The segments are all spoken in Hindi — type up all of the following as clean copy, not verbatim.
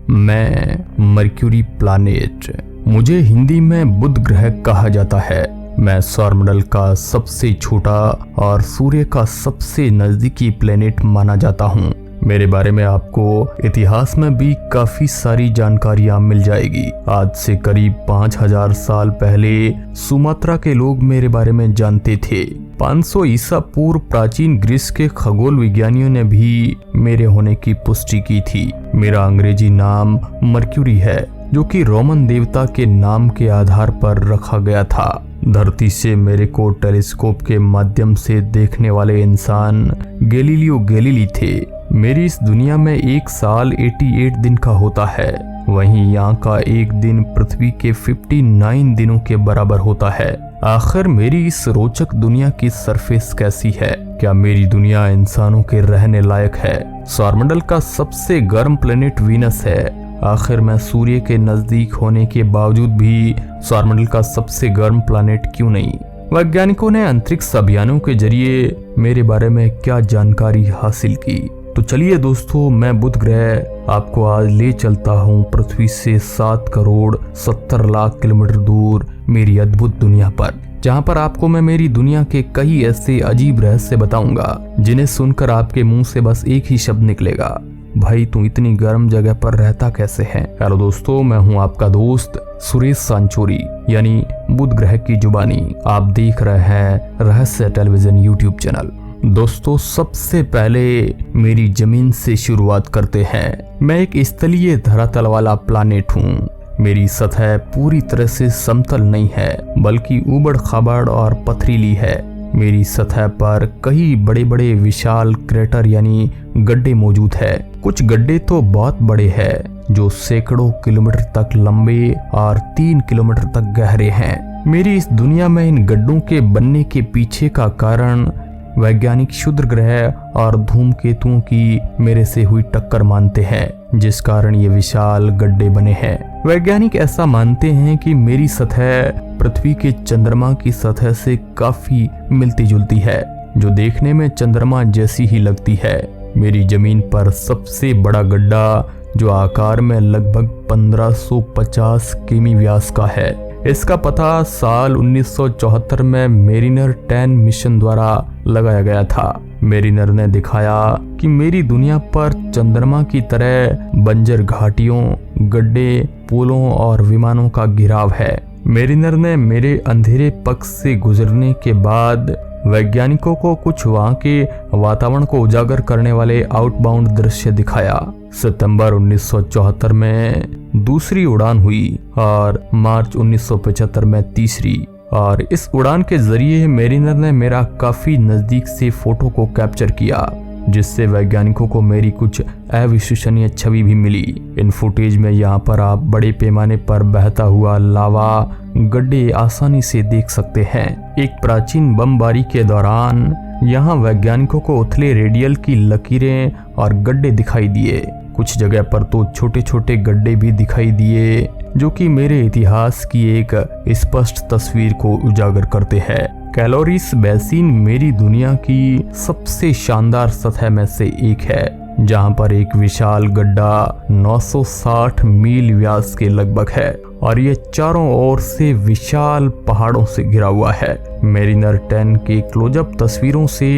मैं मर्क्यूरी प्लैनेट, मुझे हिंदी में बुध ग्रह कहा जाता है। मैं सौरमंडल का सबसे छोटा और सूर्य का सबसे नजदीकी प्लेनेट माना जाता हूँ। मेरे बारे में आपको इतिहास में भी काफी सारी जानकारियां मिल जाएगी। आज से करीब 5000 साल पहले सुमात्रा के लोग मेरे बारे में जानते थे। 500 ईसा पूर्व प्राचीन ग्रीस के खगोल विज्ञानियों ने भी मेरे होने की पुष्टि की थी। मेरा अंग्रेजी नाम मर्क्यूरी है, जो कि रोमन देवता के नाम के आधार पर रखा गया था। धरती से मेरे को टेलीस्कोप के माध्यम से देखने वाले इंसान गैलीलियो गैलीली थे। मेरी इस दुनिया में एक साल 88 दिन का होता है, वहीं यहाँ का एक दिन पृथ्वी के 59 दिनों के बराबर होता है। आखिर मेरी इस रोचक दुनिया की सरफेस कैसी है? क्या मेरी दुनिया इंसानों के रहने लायक है? सौरमंडल का सबसे गर्म प्लेनेट वीनस है। आखिर मैं सूर्य के नजदीक होने के बावजूद भी सौरमंडल का सबसे गर्म प्लैनेट क्यों नहीं? वैज्ञानिकों ने अंतरिक्ष अभियानों के जरिए मेरे बारे में क्या जानकारी हासिल की? तो चलिए दोस्तों, मैं बुध ग्रह आपको आज ले चलता हूँ पृथ्वी से 7 करोड़ 70 लाख किलोमीटर दूर मेरी अद्भुत दुनिया पर, जहाँ पर आपको मैं मेरी दुनिया के कई ऐसे अजीब रहस्य बताऊंगा जिन्हें सुनकर आपके मुंह से बस एक ही शब्द निकलेगा, भाई तू इतनी गर्म जगह पर रहता कैसे है। हेलो दोस्तों, मैं हूं आपका दोस्त सुरेश सांचोरी, यानी बुध ग्रह की जुबानी। आप देख रहे हैं रहस्य टेलीविजन यूट्यूब चैनल। दोस्तों, सबसे पहले मेरी जमीन से शुरुआत करते हैं। मैं एक स्थलीय धरातल वाला प्लैनेट हूँ। मेरी सतह पूरी तरह से समतल नहीं है, बल्कि उबड़ खाबड़ और पथरीली है। मेरी सतह पर कई बड़े बड़े विशाल क्रेटर यानी गड्ढे मौजूद है। कुछ गड्ढे तो बहुत बड़े हैं, जो सैकड़ों किलोमीटर तक लंबे और 3 किलोमीटर तक गहरे हैं। मेरी इस दुनिया में इन गड्ढों के बनने के पीछे का कारण वैज्ञानिक क्षुद्र ग्रह और धूमकेतुओं की मेरे से हुई टक्कर मानते हैं, जिस कारण ये विशाल गड्ढे बने हैं। वैज्ञानिक ऐसा मानते हैं कि मेरी सतह पृथ्वी के चंद्रमा की सतह से काफी मिलती जुलती है, जो देखने में चंद्रमा जैसी ही लगती है। मेरी जमीन पर सबसे बड़ा गड्ढा, जो आकार में लगभग 1550 किमी व्यास का है, इसका पता साल 1974 में मेरिनर 10 मिशन द्वारा लगाया गया था। मेरिनर ने दिखाया कि मेरी दुनिया पर चंद्रमा की तरह बंजर घाटियों, गड्ढे, पुलों और विमानों का घिराव है। मेरिनर ने मेरे अंधेरे पक्ष से गुजरने के बाद वैज्ञानिकों को कुछ वहां के वातावरण को उजागर करने वाले आउटबाउंड दृश्य दिखाया। सितंबर 1974 में दूसरी उड़ान हुई और मार्च 1975 में तीसरी, और इस उड़ान के जरिए मेरिनर ने मेरा काफी नजदीक से फोटो को कैप्चर किया, जिससे वैज्ञानिकों को मेरी कुछ अविश्वसनीय छवि भी मिली। इन फुटेज में यहाँ पर आप बड़े पैमाने पर बहता हुआ लावा गड्ढे आसानी से देख सकते हैं। एक प्राचीन बमबारी के दौरान यहाँ वैज्ञानिकों को उथले रेडियल की लकीरें और गड्ढे दिखाई दिए। कुछ जगह पर तो छोटे छोटे गड्ढे भी दिखाई दिए, जो कि मेरे इतिहास की एक स्पष्ट तस्वीर को उजागर करते हैं। कैलोरीस बेसिन मेरी दुनिया की सबसे शानदार सतह में से एक है, जहां पर एक विशाल गड्ढा 960 मील व्यास के लगभग है, और ये चारों ओर से विशाल पहाड़ों से घिरा हुआ है। मेरिनर 10 के क्लोजअप तस्वीरों से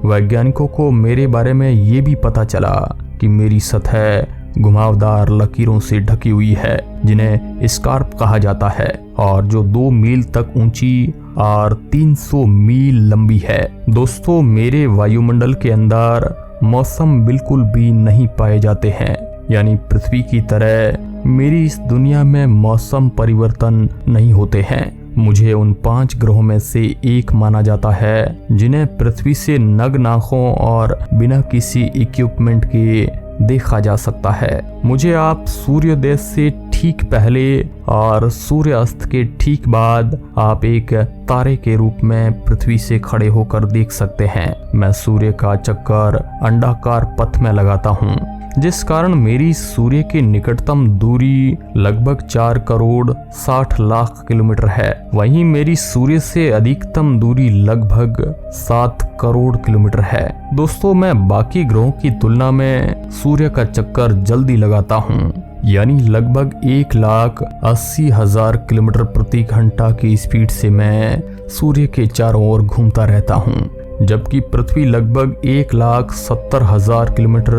वैज्ञानिकों को मेरे बारे में ये भी पता चला कि मेरी सतह घुमावदार लकीरों से ढकी हुई है, जिन्हें स्कार्प कहा जाता है, और जो 2 मील तक ऊंची और 300 मील लंबी है। दोस्तों, मेरे वायुमंडल के अंदर मौसम बिल्कुल भी नहीं पाए जाते हैं, यानी पृथ्वी की तरह मेरी इस दुनिया में मौसम परिवर्तन नहीं होते हैं। मुझे उन 5 ग्रहों में से एक माना जाता है जिन्हें पृथ्वी से नग्न आंखों और बिना किसी इक्विपमेंट के देखा जा सकता है। मुझे आप सूर्योदय से ठीक पहले और सूर्यास्त के ठीक बाद आप एक तारे के रूप में पृथ्वी से खड़े होकर देख सकते हैं। मैं सूर्य का चक्कर अंडाकार पथ में लगाता हूँ, जिस कारण मेरी सूर्य की निकटतम दूरी लगभग 4 करोड़ 60 लाख किलोमीटर है। वहीं मेरी सूर्य से अधिकतम दूरी लगभग 7 करोड़ किलोमीटर है। दोस्तों, मैं बाकी ग्रहों की तुलना में सूर्य का चक्कर जल्दी लगाता हूँ। यानी लगभग 1,80,000 किलोमीटर प्रति घंटा की स्पीड से मैं सूर्य के चारों ओर घूमता रहता हूँ, जबकि पृथ्वी लगभग 1,70,000 किलोमीटर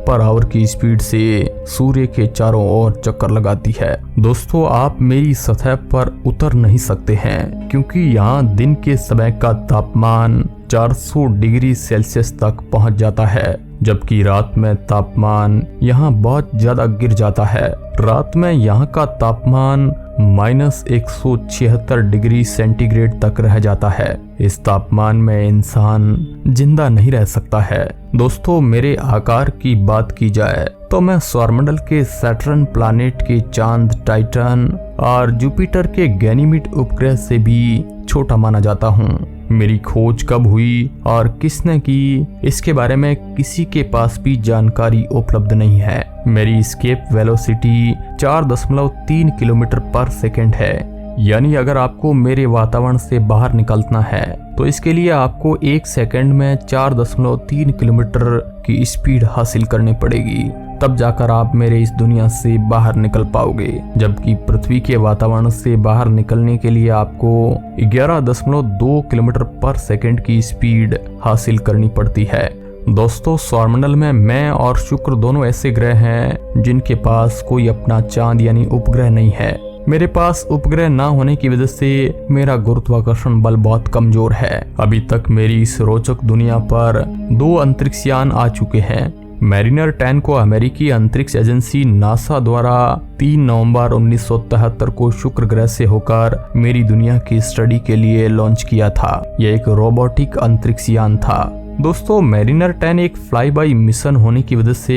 पर आवर की स्पीड से सूर्य के चारों ओर चक्कर लगाती है। दोस्तों, आप मेरी सतह पर उतर नहीं सकते हैं क्योंकि यहाँ दिन के समय का तापमान 400 डिग्री सेल्सियस तक पहुँच जाता है, जबकि रात में तापमान यहाँ बहुत ज्यादा गिर जाता है। रात में यहाँ का तापमान -176 डिग्री सेंटीग्रेड तक रह जाता है। इस तापमान में इंसान जिंदा नहीं रह सकता है। दोस्तों, मेरे आकार की बात की जाए तो मैं सौरमंडल के सैटर्न प्लैनेट के चांद टाइटन और जुपिटर के गैनीमेड उपग्रह से भी छोटा माना जाता हूँ। मेरी खोज कब हुई और किसने की, इसके बारे में किसी के पास भी जानकारी उपलब्ध नहीं है। मेरी एस्केप वेलोसिटी 4.3 किलोमीटर पर सेकंड है, यानी अगर आपको मेरे वातावरण से बाहर निकलना है तो इसके लिए आपको 1 सेकंड में 4.3 किलोमीटर की स्पीड हासिल करनी पड़ेगी, तब जाकर आप मेरे इस दुनिया से बाहर निकल पाओगे। जबकि पृथ्वी के वातावरण से बाहर निकलने के लिए आपको 11.2 किलोमीटर पर सेकंड की स्पीड हासिल करनी पड़ती है। दोस्तों, सौरमंडल में मैं और शुक्र दोनों ऐसे ग्रह हैं जिनके पास कोई अपना चांद यानी उपग्रह नहीं है। मेरे पास उपग्रह ना होने की वजह से मेरा गुरुत्वाकर्षण बल बहुत कमजोर है। अभी तक मेरी इस रोचक दुनिया पर 2 अंतरिक्ष यान आ चुके हैं। मैरिनर 10 को अमेरिकी अंतरिक्ष एजेंसी नासा द्वारा 3 नवंबर 1973 को शुक्र ग्रह से होकर मेरी दुनिया की स्टडी के लिए लॉन्च किया था। यह एक रोबोटिक अंतरिक्ष यान था। दोस्तों, मैरिनर 10 एक फ्लाई बाई मिशन होने की वजह से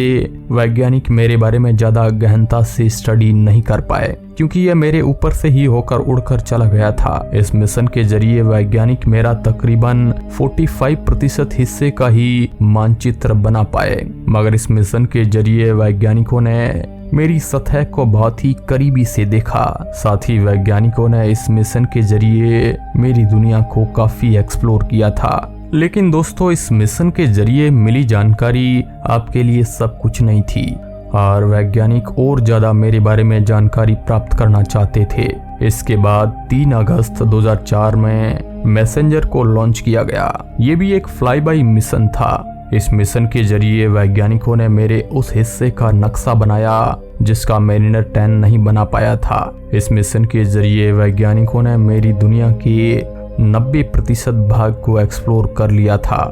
वैज्ञानिक मेरे बारे में ज्यादा गहनता से स्टडी नहीं कर पाए, क्योंकि यह मेरे ऊपर से ही होकर उड़कर चला गया था। इस मिशन के जरिए वैज्ञानिक मेरा तकरीबन 45% हिस्से का ही मानचित्र बना पाए, मगर इस मिशन के जरिए वैज्ञानिकों ने मेरी सतह को बहुत ही करीबी से देखा। साथ ही वैज्ञानिकों ने इस मिशन के जरिए मेरी दुनिया को काफी एक्सप्लोर किया था। लेकिन दोस्तों, इस मिशन के जरिए मिली जानकारी आपके लिए सब कुछ नहीं थी और वैज्ञानिक और ज्यादा मेरे बारे में जानकारी प्राप्त करना चाहते थे। इसके बाद 3 अगस्त 2004 में मैसेंजर को लॉन्च किया गया। ये भी एक फ्लाई बाई मिशन था। इस मिशन के जरिए वैज्ञानिकों ने मेरे उस हिस्से का नक्शा बनाया जिसका मैरिनर 10 नहीं बना पाया था। इस मिशन के जरिए वैज्ञानिकों ने मेरी दुनिया के 90% भाग को एक्सप्लोर कर लिया था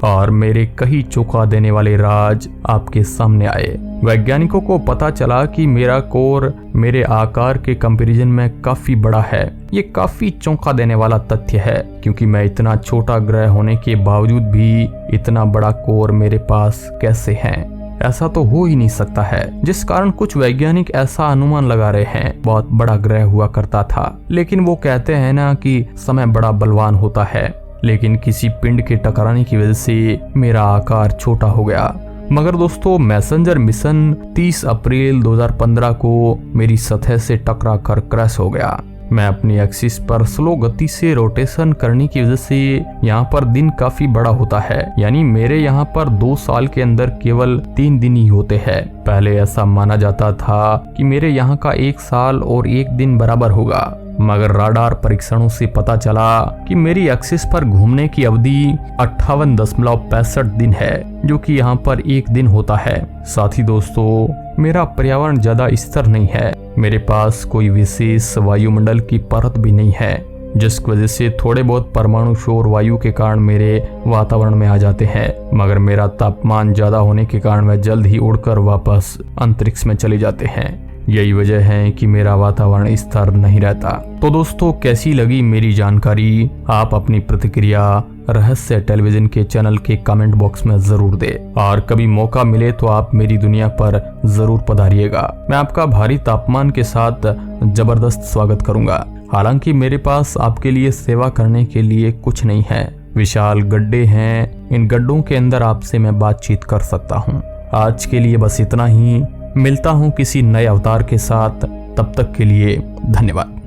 और मेरे कई चौंका देने वाले राज आपके सामने आए। वैज्ञानिकों को पता चला कि मेरा कोर मेरे आकार के कंपैरिजन में काफी बड़ा है। ये काफी चौंका देने वाला तथ्य है, क्योंकि मैं इतना छोटा ग्रह होने के बावजूद भी इतना बड़ा कोर मेरे पास कैसे है। ऐसा तो हो ही नहीं सकता है, जिस कारण कुछ वैज्ञानिक ऐसा अनुमान लगा रहे हैं बहुत बड़ा ग्रह हुआ करता था। लेकिन वो कहते हैं ना कि समय बड़ा बलवान होता है, लेकिन किसी पिंड के टकराने की वजह से मेरा आकार छोटा हो गया। मगर दोस्तों, मैसेंजर मिशन 30 अप्रैल 2015 को मेरी सतह से टकरा कर क्रैश हो गया। मैं अपनी एक्सिस पर स्लो गति से रोटेशन करने की वजह से यहाँ पर दिन काफी बड़ा होता है, यानी मेरे यहाँ पर 2 साल के अंदर केवल 3 दिन ही होते हैं। पहले ऐसा माना जाता था कि मेरे यहाँ का 1 साल और 1 दिन बराबर होगा, मगर राडार परीक्षणों से पता चला कि मेरी एक्सिस पर घूमने की अवधि 58.65 दिन है, जो कि यहाँ पर 1 दिन होता है। साथ ही दोस्तों, मेरा पर्यावरण ज्यादा स्थिर नहीं है। मेरे पास कोई विशेष वायुमंडल की परत भी नहीं है, जिसकी वजह से थोड़े बहुत परमाणु शोर वायु के कारण मेरे वातावरण में आ जाते हैं, मगर मेरा तापमान ज्यादा होने के कारण वह जल्द ही उड़कर वापस अंतरिक्ष में चले जाते हैं। यही वजह है कि मेरा वातावरण स्थिर नहीं रहता। तो दोस्तों, कैसी लगी मेरी जानकारी? आप अपनी प्रतिक्रिया रहस्य टेलीविजन के चैनल के कमेंट बॉक्स में जरूर दे, और कभी मौका मिले तो आप मेरी दुनिया पर जरूर पधारिएगा। मैं आपका भारी तापमान के साथ जबरदस्त स्वागत करूंगा। हालांकि मेरे पास आपके लिए सेवा करने के लिए कुछ नहीं है। विशाल गड्ढे हैं, इन गड्ढों के अंदर आपसे मैं बातचीत कर सकता हूँ। आज के लिए बस इतना ही। मिलता हूँ किसी नए अवतार के साथ, तब तक के लिए धन्यवाद।